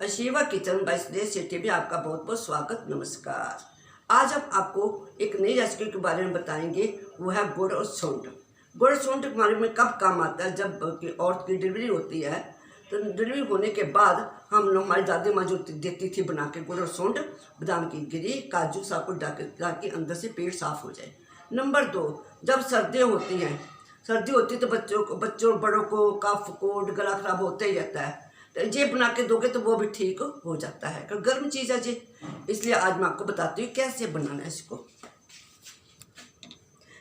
अशीवा kitchen bye Sudesh Shetty में आपका बहुत बहुत स्वागत। नमस्कार। आज हम आपको एक नई रेसिपी के बारे में बताएंगे, वो है गुड़ और सौंठ। गुड़ और सौंठ हमारे में कब काम आता है? जब औरत की डिलीवरी होती है तो डिलीवरी होने के बाद हम लोग, हमारी दादी माँ जो देती थी बना के गुड़ और सौंठ, बादाम की गिरी, काजू सब कुछ डाल के अंदर से पेट साफ हो जाए। नंबर 2, जब सर्दियाँ होती हैं, सर्दी होती है तो बच्चों बड़ों को कफ कोल्ड गला खराब होता ही रहता है, तो ये बना के दोगे तो वो भी ठीक हो जाता है। क्योंकि गर्म चीज़ है जी, इसलिए आज मैं आपको बताती हूँ कैसे बनाना है इसको।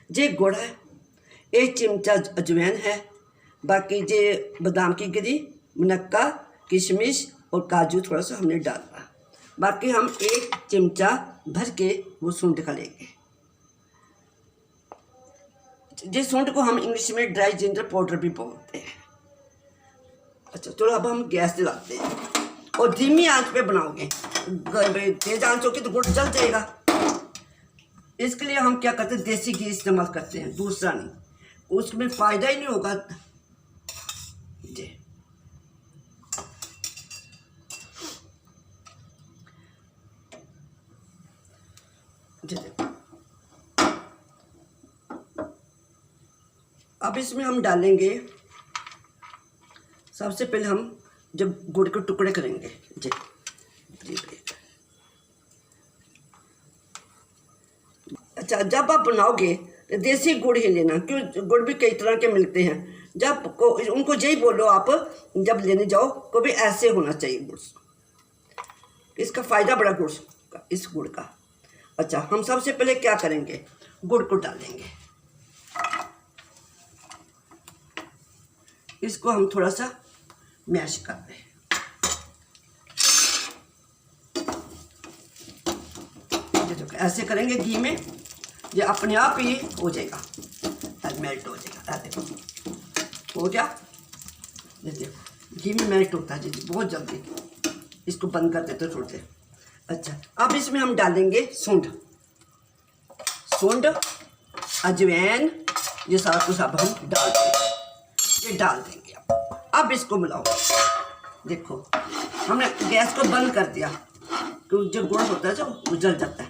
ये गुड़ है, 1 चिमचा अजवाइन है, बाकी ये बादाम की गिरी, मुनक्का, किशमिश और काजू थोड़ा सा हमने डाला। बाकी हम 1 चिमचा भर के वो सूंठ का लेंगे। जिस सूंठ को हम इंग्लिश में ड्राई जिंजर पाउडर भी बोलते हैं। अच्छा चलो, अब हम गैस जलाते हैं और धीमी आंच पे बनाओगे। तेज आंच होगी तो गुड़ जल जाएगा। इसके लिए हम क्या करते हैं, देसी घी इस्तेमाल करते हैं, दूसरा नहीं, उसमें फ़ायदा ही नहीं होगा जी। अब इसमें हम डालेंगे, सबसे पहले हम जब गुड़ के टुकड़े करेंगे जी, अच्छा जब आप बनाओगे तो देसी गुड़ ही लेना, क्यों गुड़ भी कई तरह के मिलते हैं। जब उनको यही बोलो आप, जब लेने जाओ कभी ऐसे होना चाहिए गुड़, इसका फ़ायदा बड़ा गुड़ का, इस गुड़ का। अच्छा हम सबसे पहले क्या करेंगे, गुड़ को डालेंगे, इसको हम थोड़ा सा मैश कर दें। ऐसे करेंगे घी में, ये अपने आप ही हो जाएगा, मेल्ट हो जाएगा। देखो हो गया, ये देखो घी में मेल्ट होता है जी बहुत जल्दी। इसको बंद कर देते थोड़ी देर। अच्छा अब इसमें हम डालेंगे सूंठ, अजवाइन, ये सारा कुछ अब हम डाल देंगे, ये डाल देंगे। अब इसको मिलाओ। देखो हमने गैस को बंद कर दिया, क्योंकि जो गुड़ होता है जो जल जाता है।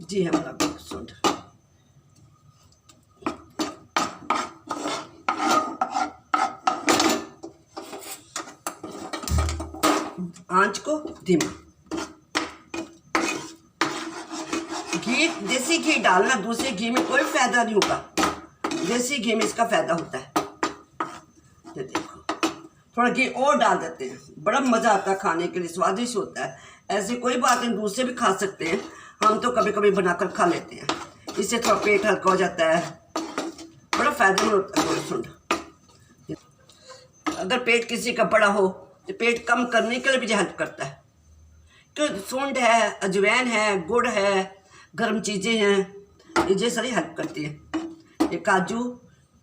जी हमारा सूंठ आंच को धीमा। घी, देसी घी डालना, दूसरे घी में कोई फायदा नहीं होगा, देसी घी में इसका फायदा होता है। ये देखो थोड़ा घी और डाल देते हैं, बड़ा मज़ा आता है खाने के लिए, स्वादिष्ट होता है। ऐसी कोई बात नहीं, दूसरे भी खा सकते हैं, हम तो कभी कभी बनाकर खा लेते हैं, इससे थोड़ा पेट हल्का हो जाता है, बड़ा फायदेमंद होता है गुड़ सूंठ। अगर पेट किसी का बड़ा हो तो पेट कम करने के लिए भी हेल्प करता है, क्योंकि सूंठ है, अजवाइन है, गुड़ है, गर्म चीज़ें हैं, ये सारी हेल्प करती है। ये काजू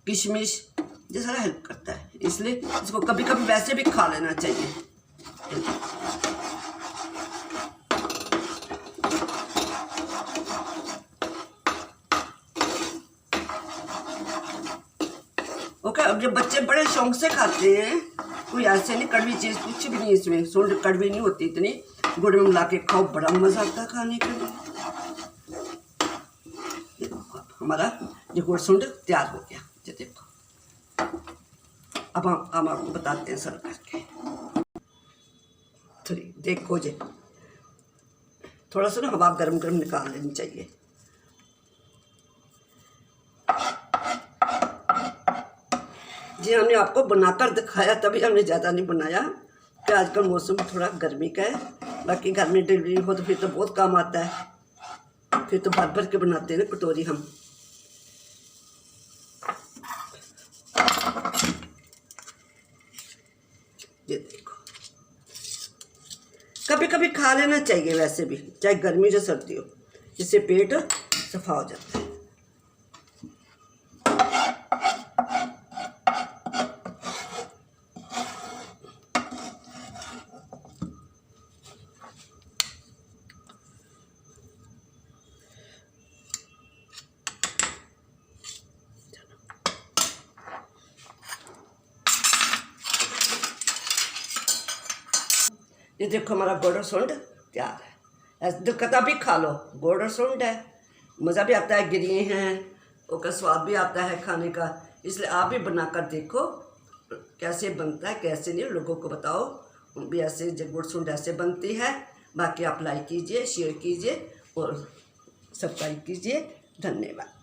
किशमिश ये सारा हेल्प करता है, इसलिए इसको कभी कभी वैसे भी खा लेना चाहिए। ओके, अब जब बच्चे बड़े शौक से खाते हैं, कोई ऐसे नहीं कड़वी चीज़ कुछ भी नहीं, इसमें सूंठ कड़वी नहीं होती इतनी, गुड़ में मिला के खाओ, बड़ा मज़ा आता है खाने के लिए। देखो हमारा ये गुड़ सूंठ तैयार हो गया। ये देखो अब हम आपको बताते हैं सर्व करके। थोड़ी देखो जी, थोड़ा सा ना हवा गर्म गर्म निकाल लेनी चाहिए। जी हमने आपको बनाकर दिखाया, तभी हमने ज़्यादा नहीं बनाया, कि आजकल मौसम थोड़ा गर्मी का है। बाकी घर में डिलीवरी हो तो फिर तो बहुत काम आता है, फिर तो भर भर के बनाते हैं ना कटोरी हम। ये देखो कभी कभी खा लेना चाहिए, वैसे भी चाहे गर्मी या सर्दी हो, इससे पेट सफा हो जाता है। ये देखो हमारा गुड़ और सूंड तैयार है। ऐसे दिल करता भी खा लो, गुड़ और सूंड है, मज़ा भी आता है, गिरिए हैं, उसका स्वाद भी आता है खाने का। इसलिए आप भी बनाकर देखो कैसे बनता है, कैसे नहीं, लोगों को बताओ भी ऐसे गुड़ सूंड ऐसे बनती है। बाकी आप लाइक कीजिए, शेयर कीजिए और सब्सक्राइब कीजिए। धन्यवाद।